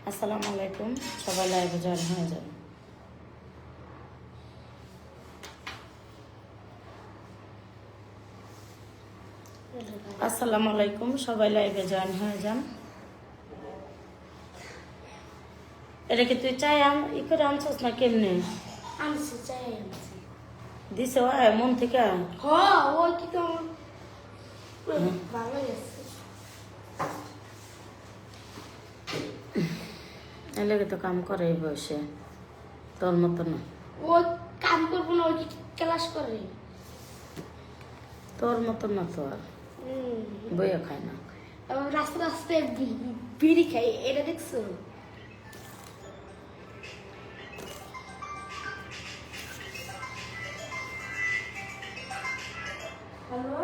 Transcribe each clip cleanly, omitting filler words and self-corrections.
আসসালামু আলাইকুম, সবাই লাইভে জয়েন হয়ে যাবে। আসসালামু আলাইকুম, সবাই লাইভে জয়েন হয়ে যান। এটা কি তুই চাই ই করে আনছস না কেমনে? আনছি চাই আনছি। দিছে মন থেকে? ওই কি তো ভালো গেছে। এলাকে তো কাম করে এই বয়সে, তোর মতো না। ওই কাম করবো না, ওই কি ক্লাস করে? তোর মতো না তো, আর বইয়া খায় না। রাস্তা রাস্তায় বিড়ি খাই, এটা দেখছো? হ্যালো,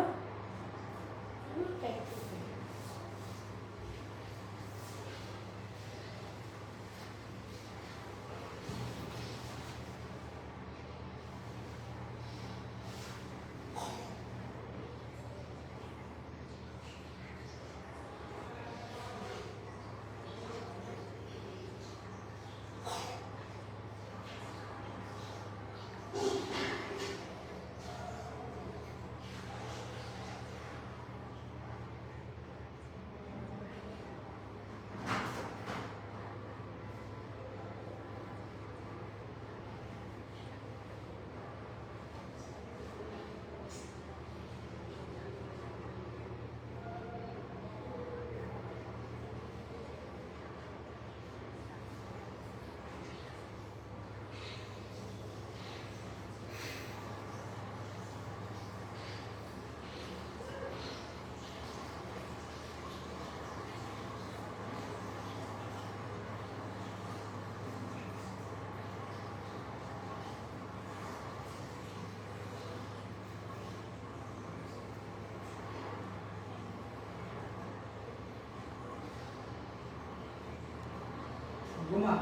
ঘুমা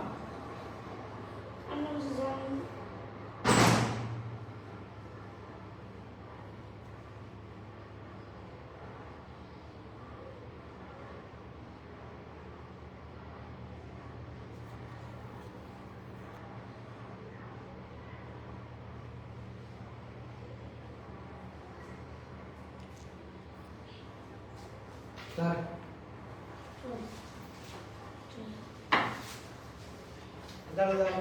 তার দাঁড়া দাঁড়া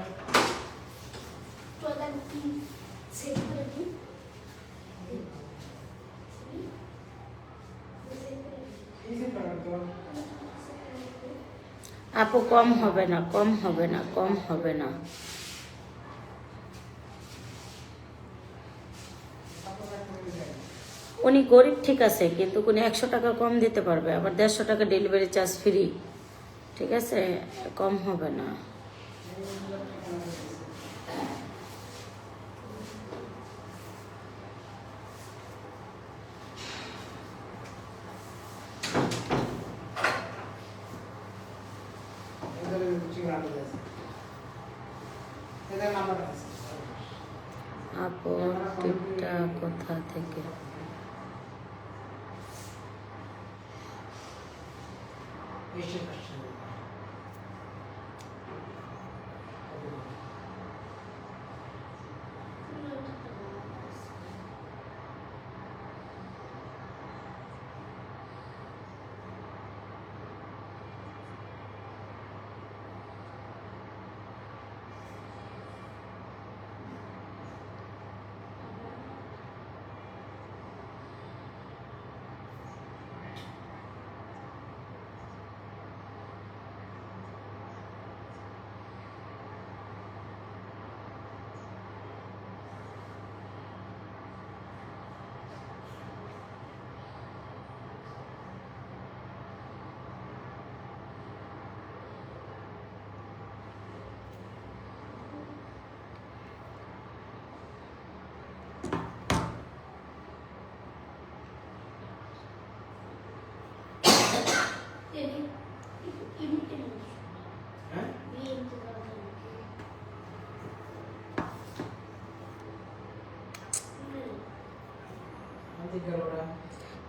আপু কম হবে না, কম হবে না, কম হবে না। উনি গরিব ঠিক আছে, কিন্তু উনি 100 টাকা কম দিতে পারবে, আবার 150 টাকা ডেলিভারি চার্জ ফ্রি। ঠিক আছে, কম হবে না। আপু টিপটা কোথা থেকে?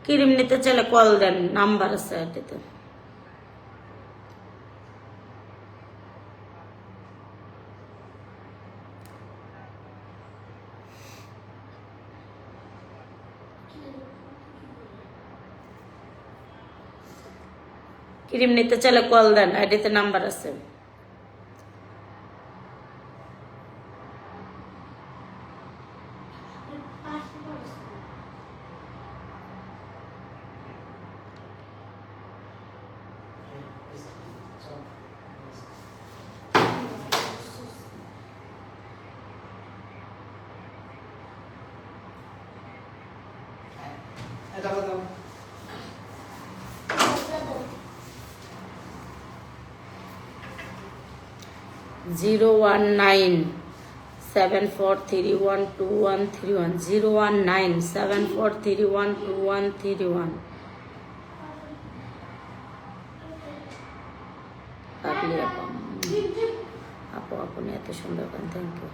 ক্রিম নিতে চাইলে কল দেন, নাম্বার আছে এটাতে। ক্রিম নিতে চাইলে কল দেন, আইডিতে নাম্বার আছে। দাও দাও 01974312131 01974312131। আপনি আপনি এত সুন্দর গান, থ্যাংক ইউ।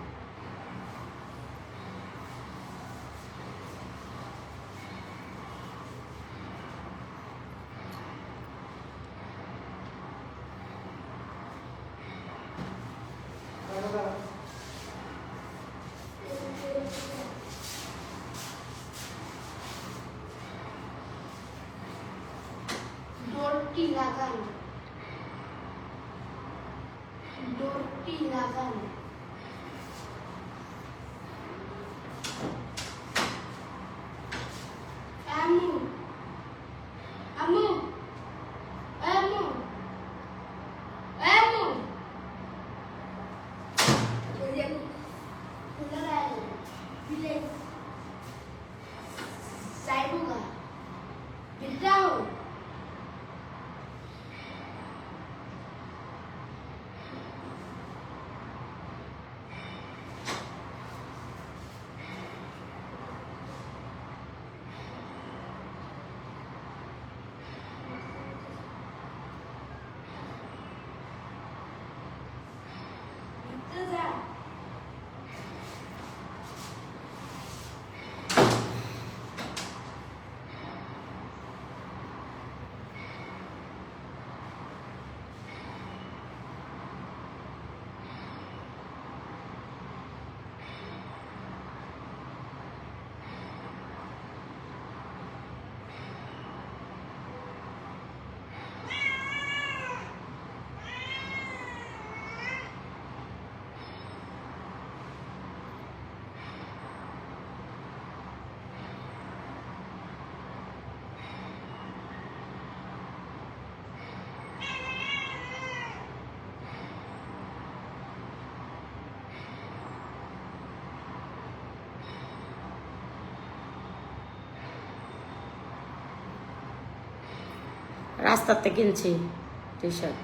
ডোরটি লাগানো, ডোরটি লাগানো। আম্মু আম্মু আম্মু আম্মু বিলে সাইবুগা বিদাও। রাস্তাতে কিনছি টি শার্ট।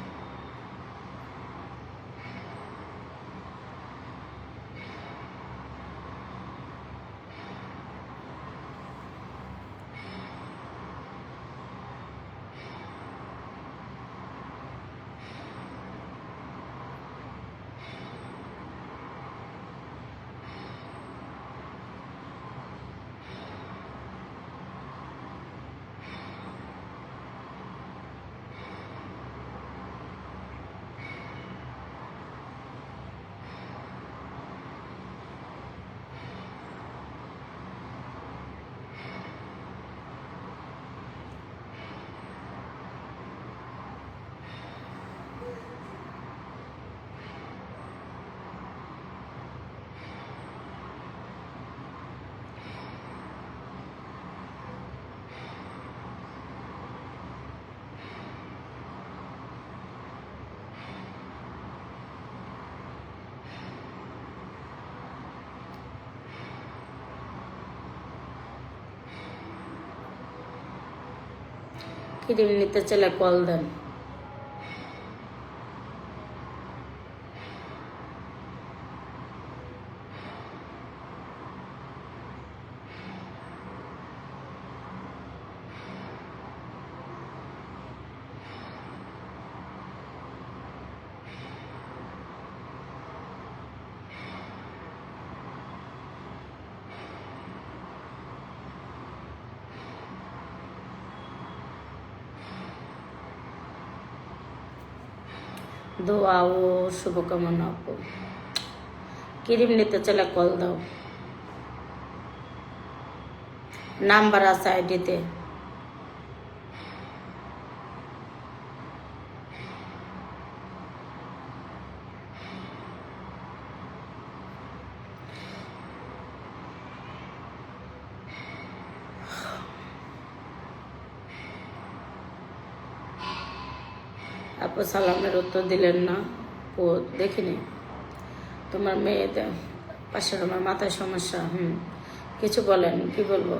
ক্রিম নিতে চাইলে কল দেন। দোয়া ও শুভকামনা আপু। ক্রিম নিতে চাইলে কল দাও, নাম্বার আছে আইডিতে। আপু সালামের উত্তর দিলেন না। ও দেখিনি। তোমার মেয়ে পাশের আমার মাথায় সমস্যা। কিছু বলেন, কি বলবো?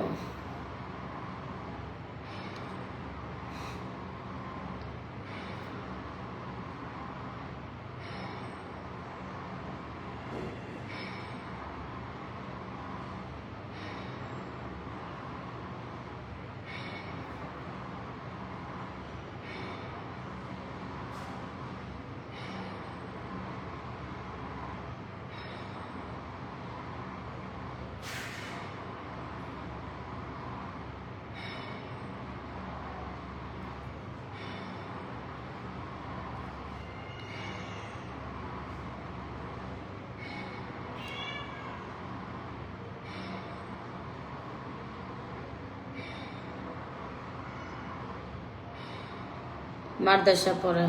মাদ্রাসা পড়ে।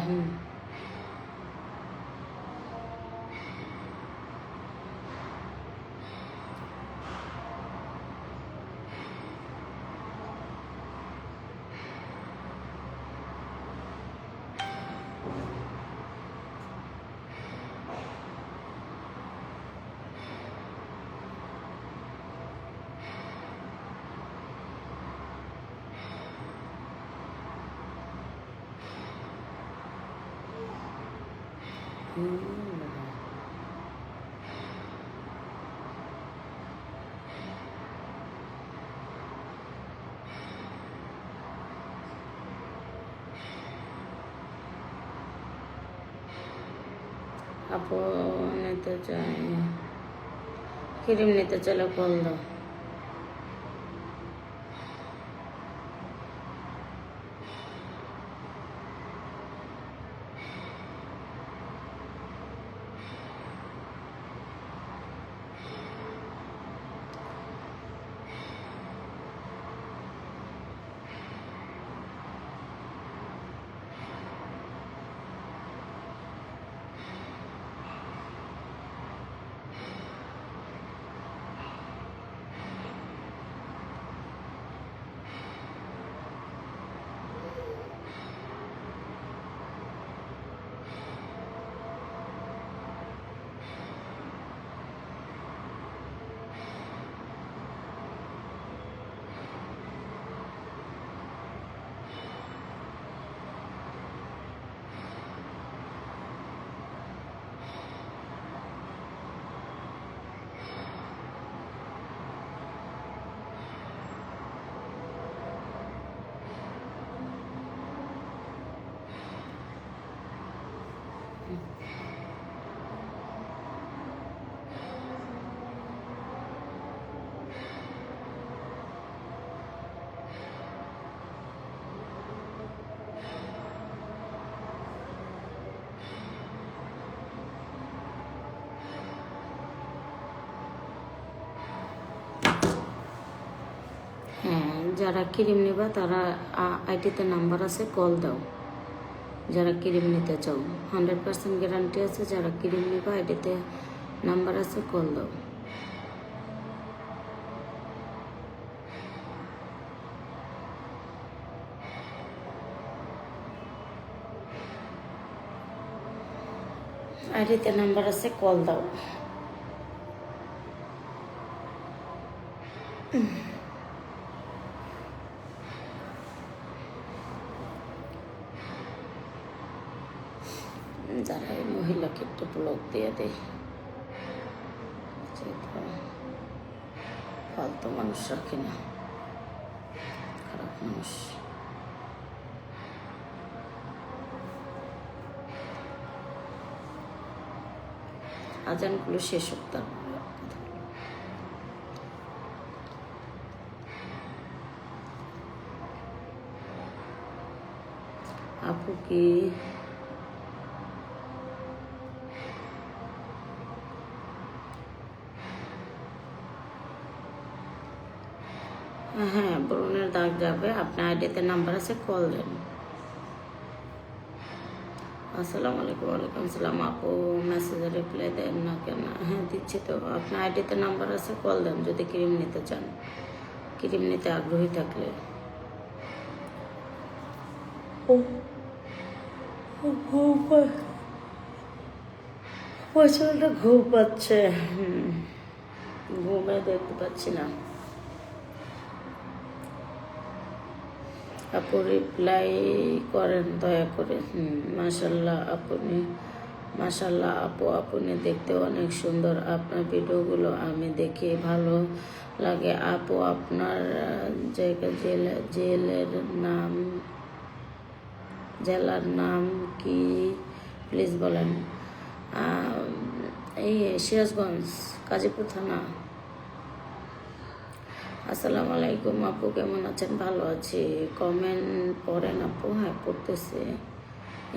আপু নিতে চাই, ক্রিম নিতে চাইলে কল দাও। হ্যাঁ, যারা ক্রিম নেবা তারা আইটিতে নাম্বার আছে, কল দাও। যারা ক্রিম নিতে চাও 100% গ্যারান্টি আছে। যারা ক্রিম নেবা আইটিতে নাম্বার আছে, কল দাও। আইডিতে নাম্বার আছে, কল দাও। যারা এই মহিলাকে একটু ব্লক দিয়ে দেয়, ফালতু মানুষ রাখে না, খারাপ মানুষ। আজানগুলো শেষ হোক তারপরে আপু কি হ্যাঁ, ব্রণের দাগ যাবে। আপনার আইডিতে নাম্বার আছে, কল দেন। আসসালামু আলাইকুম। ওয়ালাইকুম আসসালাম। আপু মেসেজে রিপ্লাই দেন না কেন? হ্যাঁ, দিচ্ছি তো। আপনার আইডিতে নাম্বার আছে, কল দেন যদি ক্রিম নিতে চান, ক্রিম নিতে আগ্রহী থাকলে। প্রচন্ড ঘুম পাচ্ছে, ঘুমে দেখতে পাচ্ছি না। আপু রিপ্লাই করেন দয়া করে। মাশাল্লাহ আপনি, মাশাল্লাহ আপু, আপনি দেখতে অনেক সুন্দর। আপনার ভিডিওগুলো আমি দেখি, ভালো লাগে আপু। আপনার জায়গা জেলার নাম কি প্লিজ বলেন? এই সিরাজগঞ্জ, গাজীপুর থানা। আসসালামু আলাইকুম আপু, কেমন আছেন? ভালো আছি। কমেন্ট পড়েন আপু? হ্যাঁ পড়তেছে।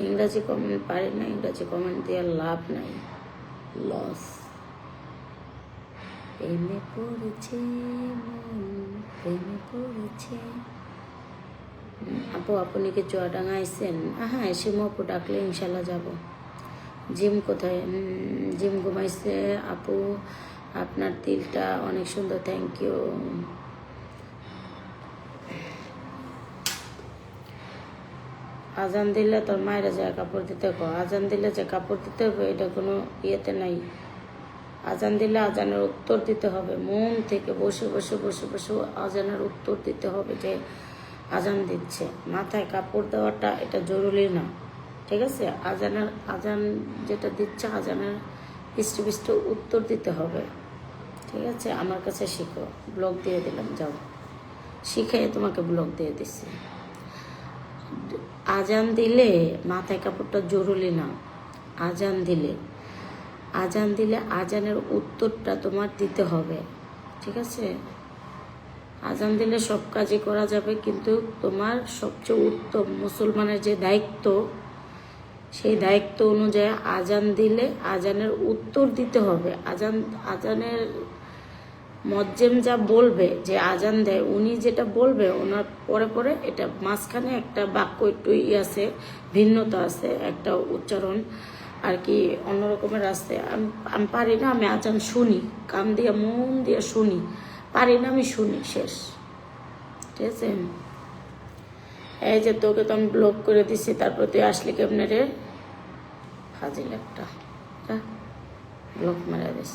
ইংরাজি কমেন্ট পারি না, ইংরাজি কমেন্ট দিয়ে লাভ নাই, লস। প্রেমে পড়েছে মন, প্রেমে পড়েছে। আপু আপনি কি চুয়াডাঙ্গা আইসেন? হ্যাঁ, শিমু আপু ডাকলে ইনশাল্লাহ যাব। জিম কোথায়? জিম ঘুমাইছে আপু। আপনার তিলটা অনেক সুন্দর, থ্যাংক ইউ। আজান দিলে তোর মায়েরা যায় কাপড় দিতে গো। আজান দিলে যে কাপড় দিতে হবে এটা কোনো ইয়েতে নাই। আজান দিলে আজানের উত্তর দিতে হবে, মন থেকে বসে বসে বসে বসে আজানের উত্তর দিতে হবে যে আজান দিচ্ছে। মাথায় কাপড় দেওয়াটা এটা জরুরি না, ঠিক আছে? আজান যেটা দিচ্ছে আজানের পৃষ্ঠ উত্তর দিতে হবে, ঠিক আছে? আমার কাছে শিখো, ব্লগ দিয়ে দিলাম, যাও শিখে তোমাকে ব্লগ দিয়ে দিচ্ছি। আজান দিলে মাথায় কাপড়টা জরুরি না। আজান দিলে আজানের উত্তরটা তোমার দিতে হবে, ঠিক আছে? আজান দিলে সব কাজই করা যাবে, কিন্তু তোমার সবচেয়ে উত্তম মুসলমানের যে দায়িত্ব, সেই দায়িত্ব অনুযায়ী আজান দিলে আজানের উত্তর দিতে হবে। আজানের মজ্জেম যা বলবে, যে আজান দেয় উনি যেটা বলবে, ওনার পরে পরে এটা মাঝখানে একটা বাক্য একটু আছে, ভিন্নতা আছে, একটা উচ্চারণ আর কি অন্যরকমের আছে। আমি পারি না, আমি আজান শুনি, কান দিয়ে মন দিয়ে শুনি, পারি না, আমি শুনি, শেষ, ঠিক আছে? এই যে তোকে তো আমি ব্লক করে দিছি, তারপর তুই আসলি কেমনে রে? ফাজিল একটা, ব্লক মেরে দিস।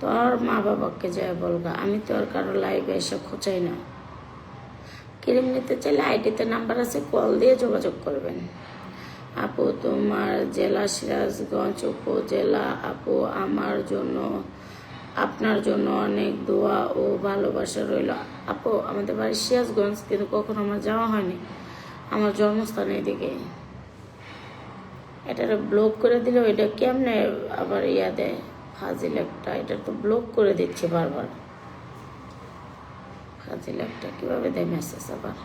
তোর মা বাবাকে যায় বলগা, আমি তো আর কারো লাইভে এসে খোঁচাই না। ক্রিম নিতে চাইলে আইডিতে নাম্বার আছে, কল দিয়ে যোগাযোগ করবেন। আপু তোমার জেলা সিরাজগঞ্জ উপজেলা। আপু আপনার জন্য অনেক দোয়া ও ভালোবাসা রইল। আপু আমাদের বাড়ি সিরাজগঞ্জ, কিন্তু কখনো আমার যাওয়া হয়নি, আমার জন্মস্থান এদিকে। এটা ব্লক করে দিলে ওইটা কেমনে আবার ইয়া দেয়, ফাজিল একটা। এটা তো ব্লক করে দিচ্ছে বারবার, ফাজিল একটা। কিভাবে দেয় মেসেজ আবার?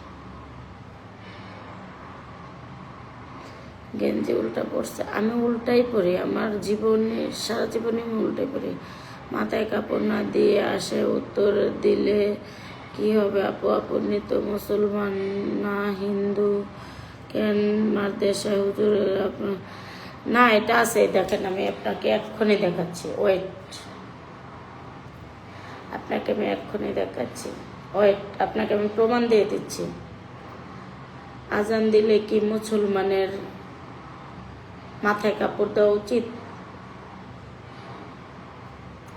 গেঞ্জি উল্টা পড়ছে, আমি উল্টাই পরি, আমার জীবনে সারা জীবনে আমি উল্টাই পরি। মাথায় কাপড় না দিয়ে আসে উত্তর দিলে কি হবে আপু? আপনি তো মুসলমান না হিন্দু, কেন মার দেশে হুজুর আপনার? না, এটা আছে, দেখেন আমি আপনাকে এক্ষুনি দেখাচ্ছি, ওয়েট, আপনাকে আমি এক্ষুনি দেখাচ্ছি, ওয়েট, আপনাকে আমি প্রমাণ দিয়ে দিচ্ছি। আজান দিলে কি মুসলমানের মাথায় কাপড় দেওয়া উচিত?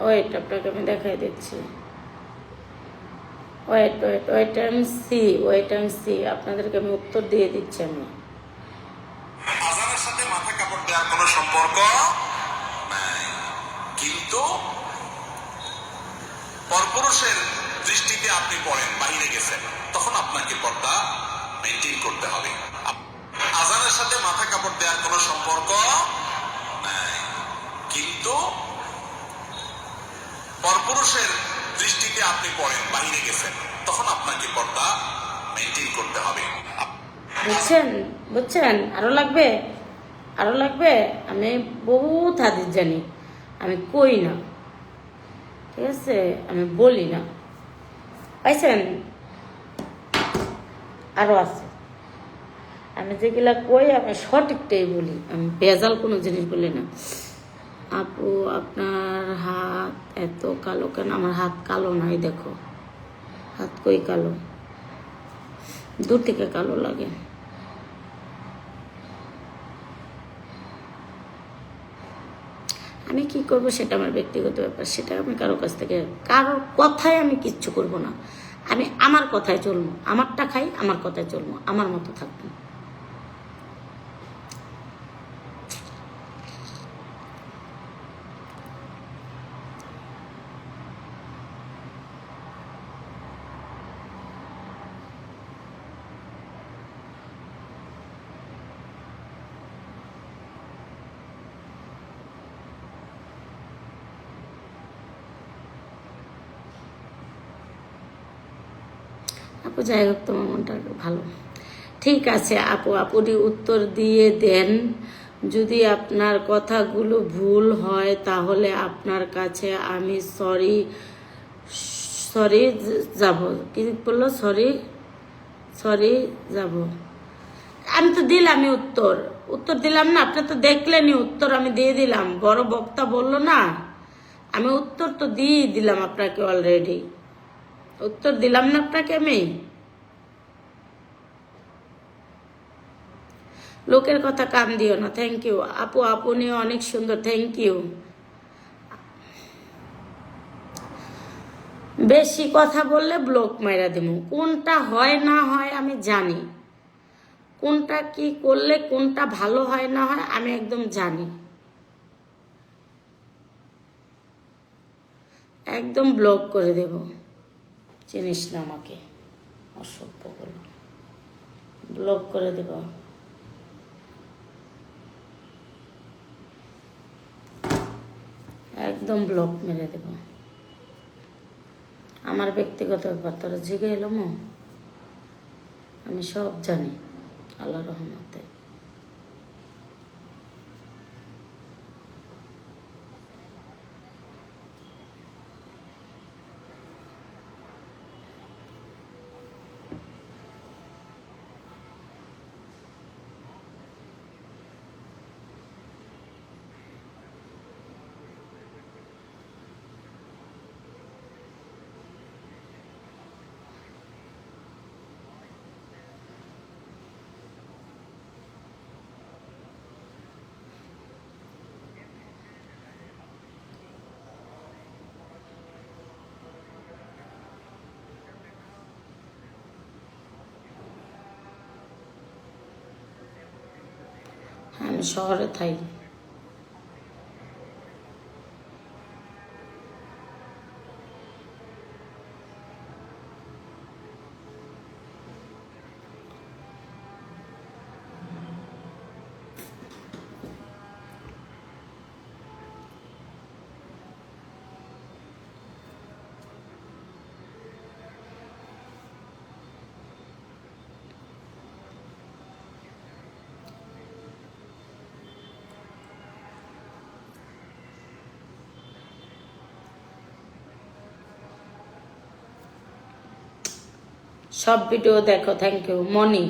ওয়েট, আপনাকে আমি দেখাই দিচ্ছি, ওয়েট ওয়েট ওয়েট আমি সি, আপনাদেরকে আমি উত্তর দিয়ে দিচ্ছি। আমি আজানের সাথে মাথা কাপড় দেওয়ার কোনো সম্পর্ক নাই, কিন্তু পরপুরুষের দৃষ্টিতে আপনি পড়েন, বাইরে গেছেন, তখন আপনাকে পর্দা মেনটেন করতে হবে। আজানের সাথে মাথা কাপড় দেওয়ার কোনো সম্পর্ক নাই, কিন্তু পরপুরুষের দৃষ্টিতে আপনি পড়েন, বাইরে গেছেন, তখন আপনাকে পর্দা মেনটেন করতে হবে। বুঝছেন? আরো লাগবে, আরো লাগবে? আমি বহুত হাদিস জানি, আমি কই না, ঠিক আছে? আমি বলি না, পাইছেন? আরো আছে, আমি যেগুলা কই আমি সঠিকটাই বলি, আমি ভেজাল কোনো জিনিস বলি না। আপু আপনার হাত এত কালো কেন? আমার হাত কালো নাই, দেখো হাত কই কালো, দূর থেকে কালো লাগে। আমি কি করব সেটা আমার ব্যক্তিগত ব্যাপার, সেটা আমি কারো কাছ থেকে কারোর কথায় আমি কিচ্ছু করব না। আমি আমার কথায় চলবো, আমারটা খাই, আমার কথায় চলবো, আমার মতো থাকবো। আপু যাই হোক, তোমার মনটা ভালো। ঠিক আছে আপু, আপনি উত্তর দিয়ে দেন। যদি আপনার কথাগুলো ভুল হয় তাহলে আপনার কাছে আমি সরি সরি যাব। কি বললো? সরি সরি যাব। আমি তো দিলামই উত্তর, উত্তর দিলাম না? আপনি তো দেখলেনই উত্তর আমি দিয়ে দিলাম। বড় বক্তা বললো না, আমি উত্তর তো দিয়ে দিলাম আপনাকে অলরেডি। উত্তর দিলাম না আপনাকে আমি? লোকের কথা কান দিও না। থ্যাংক ইউ আপু, আপনিও অনেক সুন্দর, থ্যাংক ইউ। বেশি কথা বললে ব্লক মাইরা দিব। কোনটা হয় না হয় আমি জানি, কোনটা কি করলে কোনটা ভালো হয় না হয় আমি একদম জানি। একদম ব্লক করে দেব। চিনিস না আমাকে, অসভ্য বল। ব্লক করে দেব। একদম ব্লক মেরে দেব। আমার ব্যক্তিগত ব্যাপার তোরা জিগে এলো মো, আমি সব জানি আল্লাহ রহমতে। আমি শহরে থাকি। সব ভিডিও দেখো, থ্যাংক ইউ মনি।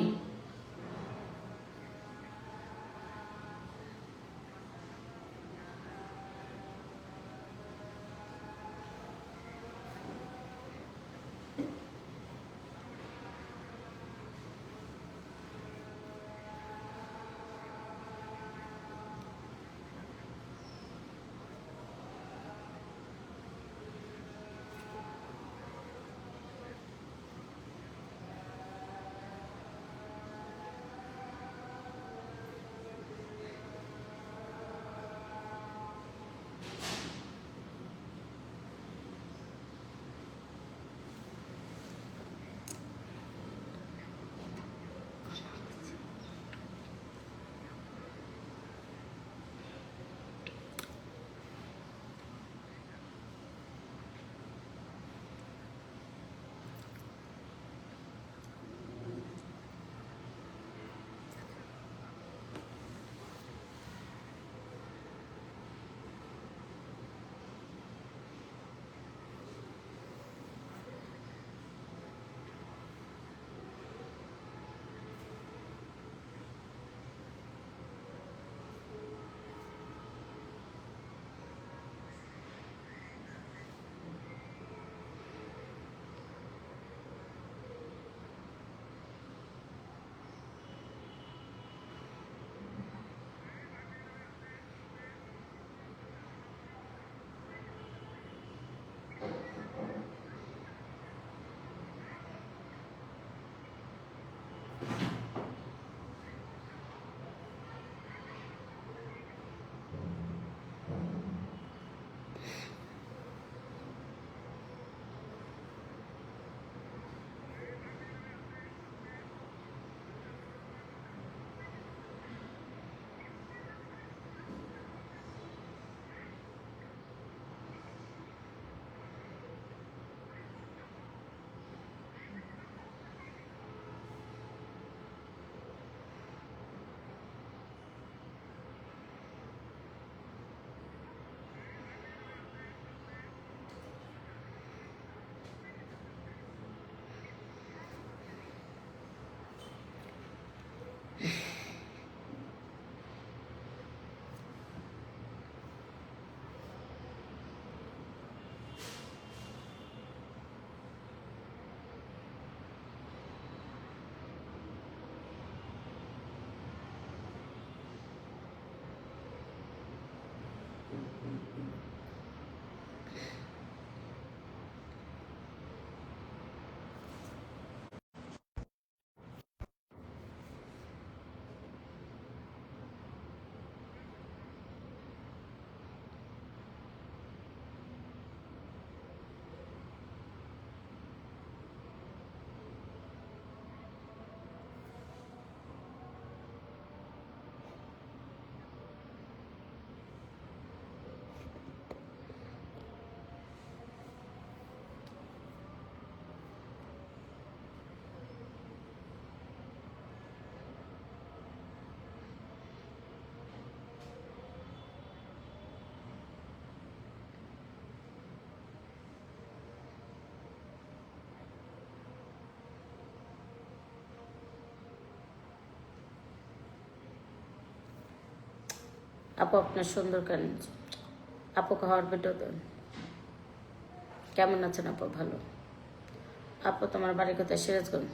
আপু আপনার সুন্দর কান, আপু খাওয়ার ভিডিও দেন। কেমন আছেন আপু? ভালো। আপু তোমার বাড়ি কোথায়? সিরাজগঞ্জ।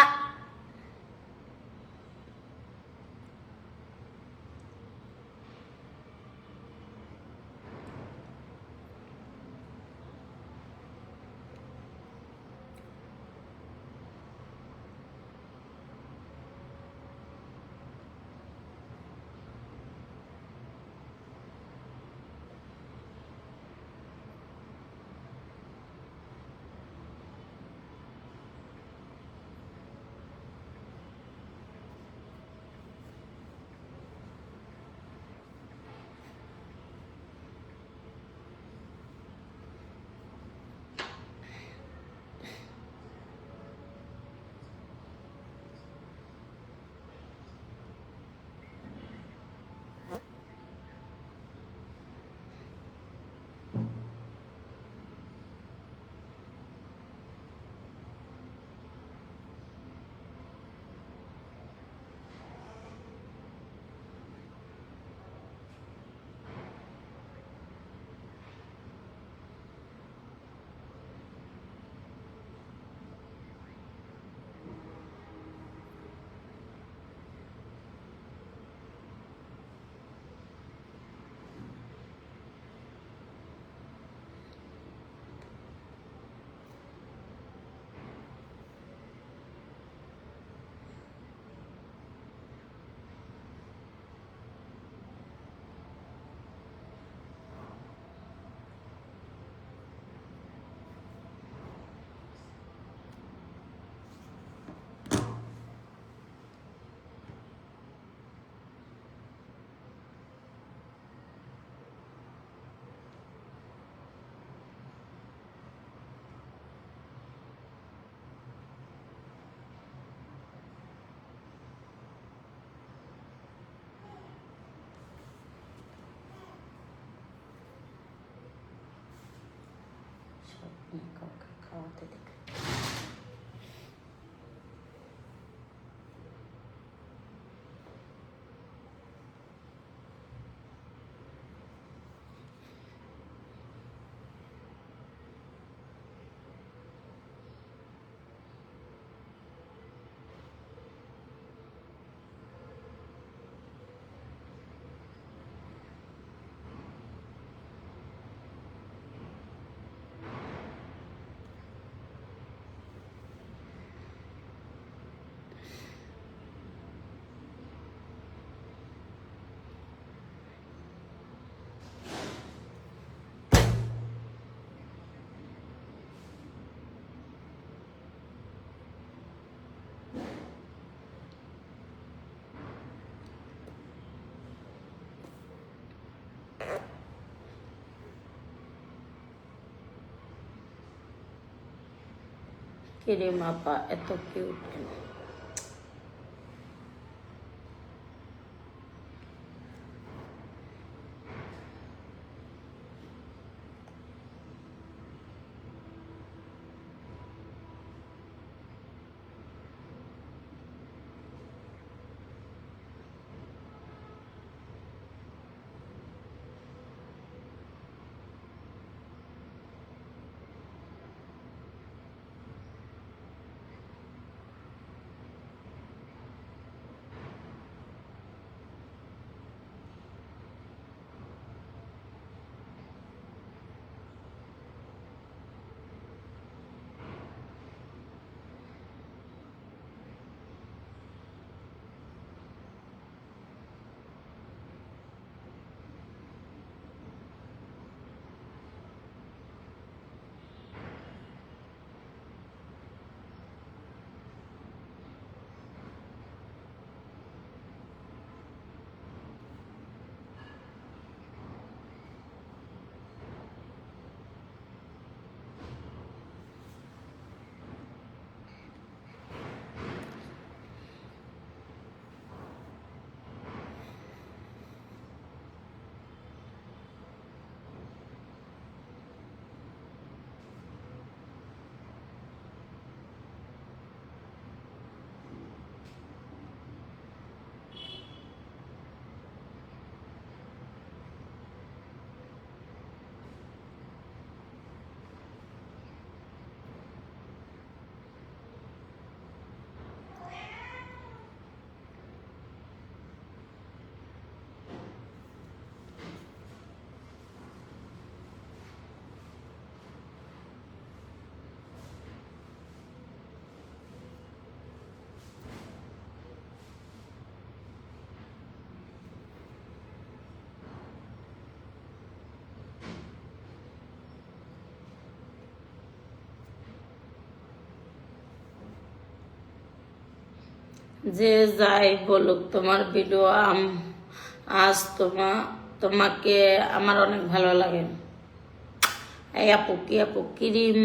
আ কাউকে খাওয়াতে দেখে কিরে মাপা এত কিউট কেন? যে যাই বলুক, তোমার ভিডিও আজ তোমাকে আমার অনেক ভালো লাগে। এই আপু কিরিম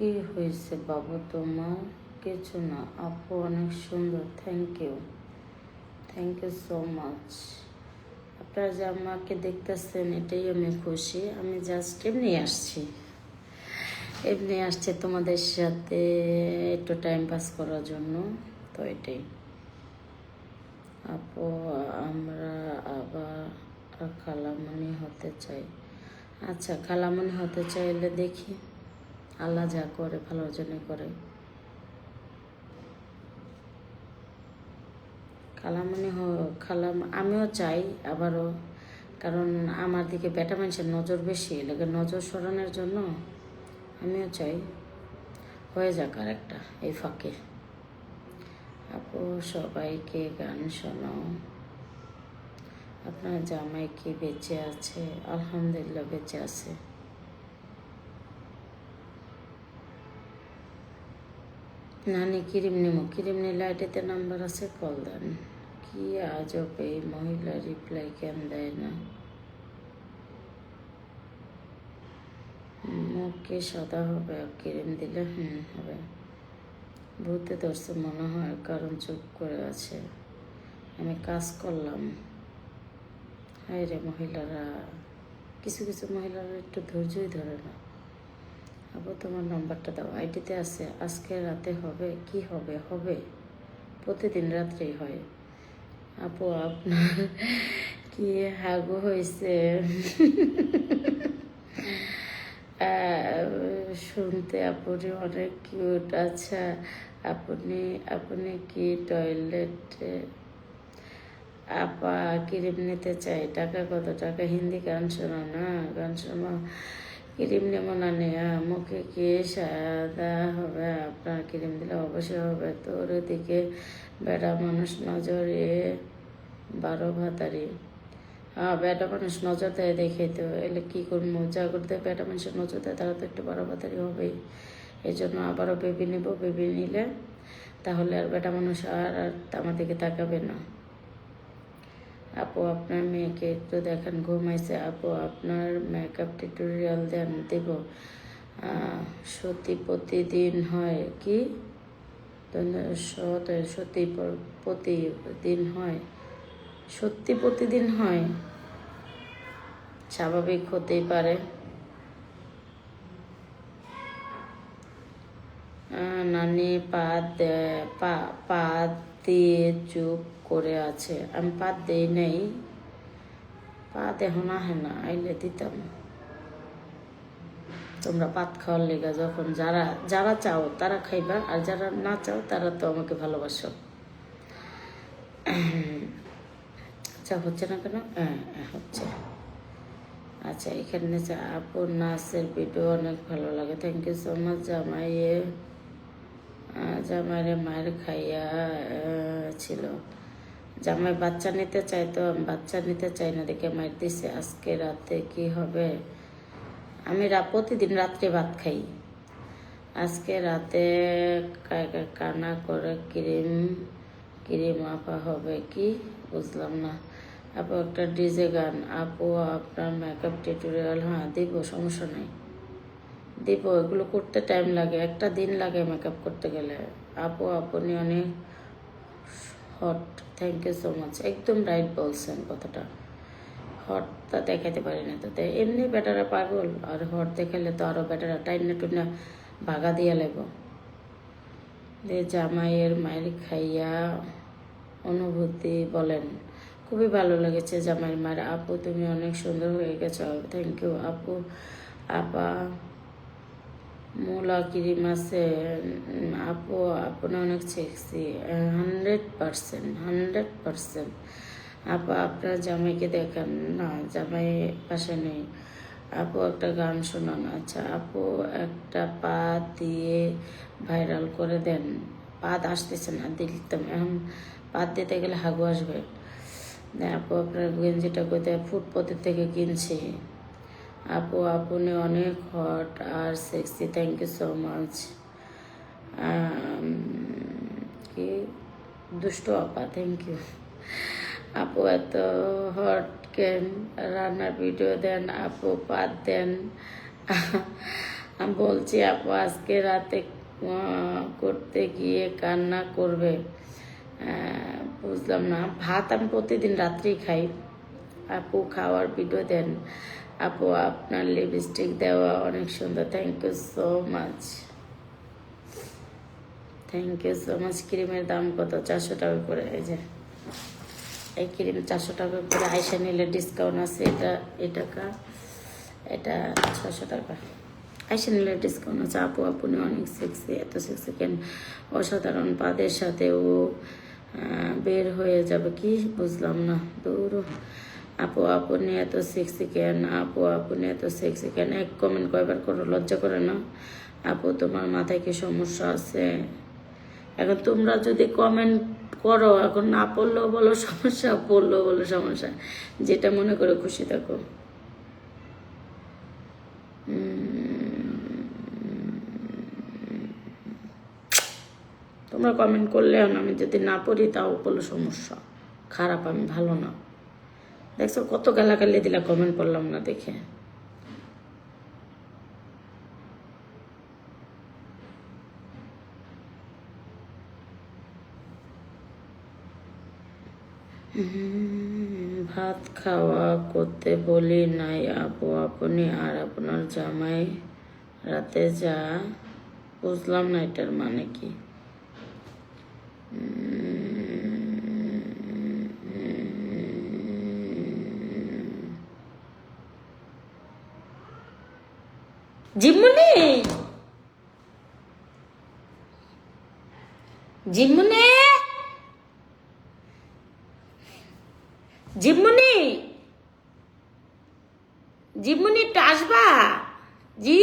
কি হয়েছে বাবু তোমার? কিছু না আপু, অনেক সুন্দর। Thank you so much. আপনারা যে আমাকে দেখতেছেন এটাই আমি খুশি। আমি জাস্ট এমনি আসছি তোমাদের সাথে একটু টাইম পাস করার জন্য, তো এটাই। আপু আমরা আবার খালামণি হতে চাই। আচ্ছা, খালামণি হতে চাইলে দেখি, আল্লাহ যা করে ভালোর জন্য করে। আমিও চাই আবারও, কারণ আমার দিকে বেটা মানুষের নজর বেশি লাগে, নজর সরানোর জন্য আমিও চাই হয়ে যাক আর একটা এই ফাঁকে। আপু সবাইকে গান শোনাও। আপনার জামাই কি বেঁচে আছে? আলহামদুলিল্লাহ বেঁচে আছে। নানি ক্রিম নিমো, ক্রিম নিলে আইডিতে নাম্বার আছে, কল দেন। কি আজব এই মহিলা রিপ্লাই কেন দেয় না? মুখে সাদা হবে ক্রিম দিলে? হবে। ভূতে ধরছে মনে হয়, কারণ চুপ করে আছে। আমি কাজ করলাম। হায় রে মহিলারা, কিছু কিছু মহিলারা একটু ধৈর্যই ধরে না। আপু তোমার নাম্বারটা দাও, আইডিতে আছে। আজকে রাতে হবে? কি হবে? হবে, প্রতিদিন রাত্রেই হয়। আপু আপনার কি হাগু হয়েছে? শুনতে আপনি অনেক কিউট। আচ্ছা, আপনি আপনি কি টয়লেটে? আপা ক্রিম নিতে চাই, টাকা কত? টাকা হিন্দি গান শোনা না, গান শোনা। ক্রিম নেবো না নেয়া, মুখে কি সাদা হবে? আপনার ক্রিম দিলে অবশ্যই হবে। তোর দিকে বেড়া মানুষ নজরে 12 ভাতারি। হ্যাঁ, বেটা মানুষ নজর দেয় দেখে তো, এলে কি করবো? যা করতে বেটা মানুষের নজর দেয় তারা তো একটু 12 ভাতারি হবেই। এই জন্য আবারও বেবি নিব, বেবি নিলে তাহলে আর বেটা মানুষ আর আমার দিকে তাকাবে না। আপু আপনার মেয়েকে একটু দেখেন, ঘুমাইছে। আপু আপনার মেকআপ টিউটোরিয়াল দেন, দেব। সত্যি প্রতিদিন হয় কি? সত্যি প্রতিদিন হয়? সত্যি প্রতিদিন হয়? স্বাভাবিক হতেই পারে। নানি পা দিয়ে চুপ করে আছে। আমি পা দেই নাই, পা দেহ না হ্যাঁ না, আইলে দিতাম। তোমরা পাত খাওয়ার লেগা যখন যারা যারা চাও তারা খাইবা, আর যারা না চাও তারা তো আমাকে ভালোবাসো। আচ্ছা, হচ্ছে না কেন? হচ্ছে। আচ্ছা, এখানে আপুর নাচের ভিডিও অনেক ভালো লাগে, থ্যাংক ইউ সো মাচ। জামাইরে মায়ের খাইয়া ছিল। জামাই বাচ্চা নিতে চাই, তো বাচ্চা নিতে চাই না দেখে মায়ের দিছে। আজকে রাতে কি হবে? আমি প্রতিদিন রাত্রে ভাত খাই। আজকে রাতে কানা করে ক্রিম আপা হবে কি? বুঝলাম না। আপু একটা ডিজে গান। আপু আপনার মেকআপ টিউটোরিয়াল? হ্যাঁ দিব, সমস্যা নেই, দিব। এগুলো করতে টাইম লাগে, একটা দিন লাগে মেকআপ করতে গেলে। আপু আপনি অনেক hot, thank you so much. একদম রাইট বলছেন কথাটা। হটটা দেখাতে পারি না তো, এমনি বেটারা পাগল, আর হট দেখালে তো আরো বেটারা টাইনা টুনা ভাগা দিয়ে লাগবো। জামাইয়ের মায়ের খাইয়া অনুভূতি বলেন। খুবই ভালো লেগেছে জামাইয়ের মায়ের। আপু তুমি অনেক সুন্দর হয়ে গেছো, থ্যাংক ইউ আপু। আপা মূলা ক্রিম আছে? আপু আপনি অনেক সেক্সি, 100%। আপা আপনার জামাইকে দেখেন না, জামাই পাশে নেই। আপু একটা গান শোনান। আচ্ছা আপু একটা পা দিয়ে ভাইরাল করে দেন। পাত আসতেছে না, দিতাম। এখন পাত দিতে গেলে হাগু আসবে। আপু আপনার গেঞ্জিটা কোথায়? ফুটপথে থেকে কিনছি। আপু আপনি অনেক হট আর sexy, thank you so much. কি দুষ্ট আপা, থ্যাংক ইউ। আপু এত হট কেন? রান্নার ভিডিও দেন আপু, পাত দেন। আমি বলছি আপু আজকে রাতে করতে গিয়ে কান্না করবে। বুঝলাম না। ভাত আমি প্রতিদিন রাত্রেই খাই। আপু খাওয়ার ভিডিও দেন। আপু আপনার লিপস্টিক দেওয়া অনেক সুন্দর, thank you so much. Thank you so much. ক্রিমের দাম কত? 400 টাকা করে। এই যে এই ক্রিম 400 টাকা করে। আয়সা নিলে ডিসকাউন্ট আছে। এটা 600 টাকা। আয়সা নিলে ডিসকাউন্ট আছে। আপু আপনি অনেক সেক্সি, এত সেক্সি কেন? অসাধারণ। পাদের সাথে ও বের হয়ে যাবে কি? বুঝলাম না, দূর। আপু আপনি এত সেক্সি কেন? আপু আপনি এত সেক্সি কেন? এক কমেন্ট কয়বার করো, লজ্জা করে না? আপু তোমার মাথায় কি সমস্যা আছে? এখন তোমরা যদি কমেন্ট করো, এখন না পড়লেও বলো সমস্যা, পড়লেও বলো সমস্যা, যেটা মনে করে খুশি থাকো। তোমরা কমেন্ট করলেও না, আমি যদি না পড়ি তাও কোনো সমস্যা, খারাপ আমি ভালো না। দেখছো কত গালাগালি দিলা কমেন্ট করলাম না দেখে। ভাত খাওয়া করতে বলি নাই আপু, আপনি আর আপনার জামাই রাতে যা, বুঝলাম না এটার মানে কি। জিম্মুনি, জিম্মুনি, জিম্মুনি, জিম্মুনি একটু আসবা? জি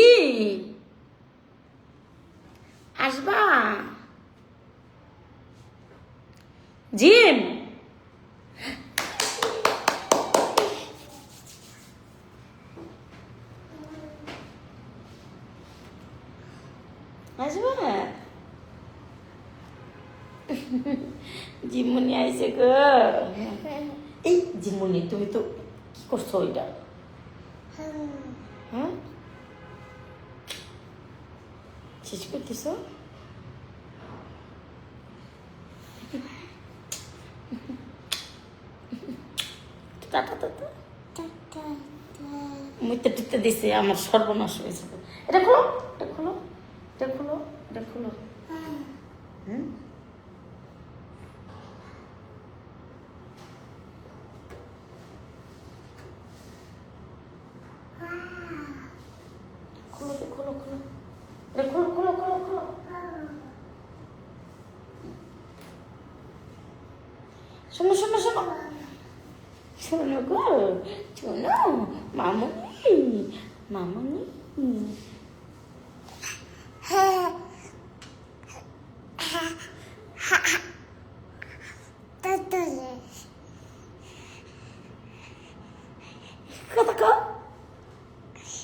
আসবা? জিম আসবা? জিম্মুনি আইসে গো। এই জিম্মুনি তুমি তো কি করছো ওইটা? হ্যাঁ শেষ করতেছো? টাটা টাটা মুইতে টিতে দিছে, আমার সর্বনাশ হয়েছে। এটা খোলো, এটা খোলো, এটা খোলো, এটা খোলো। হুম খোলো, খোলো, খোলো, এটা খোলো, খোলো, খোলো, খোলো। শোনো, শোনো, শোনো, শোনো গো, শোনো মামুনি, মামুনি। কথা কও,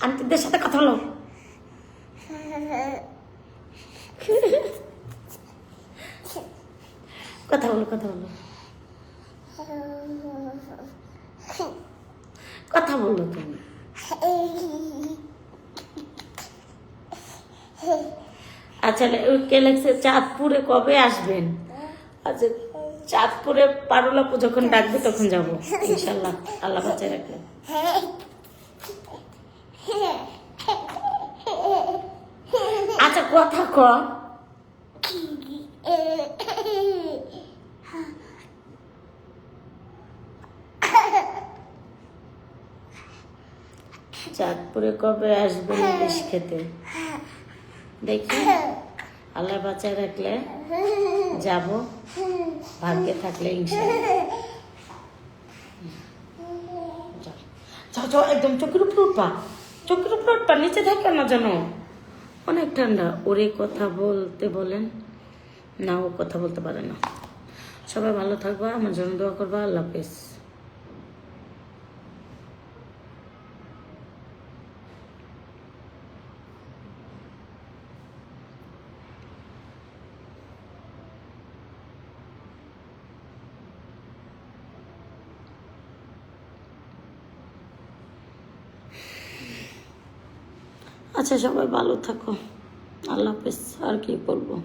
আন্টিদের সাথে কথা বলো। কথা বলো, কথা বলো, কথা বলো তুমি। আচ্ছা কে লাগছে চাঁদপুরে কবে আসবেন? আচ্ছা চাঁদপুরে পারুলাপু যখন ডাকবে তখন যাবো ইনশাল্লাহ, আল্লাহ বাঁচায় রাখবে। আচ্ছা কথা ক। চাঁদপুরে কবে আসবেন ইলিশ খেতে? দেখি আল্লাহ বাঁচায় রাখলে যাব, ভাগ্যে থাকলে ইনশাআল্লাহ। যাও যাও, একদম চোখের উপর উঠবা, চোখের উপর উঠবা, নিচে থাকবে না জানো, অনেক ঠান্ডা। ওরে কথা বলতে বলেন না, ও কথা বলতে পারে না। সবাই ভালো থাকবা, আমার জন্য দোয়া করবা। আল্লাহ হাফেজ। আচ্ছা সবাই ভালো থাকো, আল্লাহ হাফেজ। আর কি বলবো।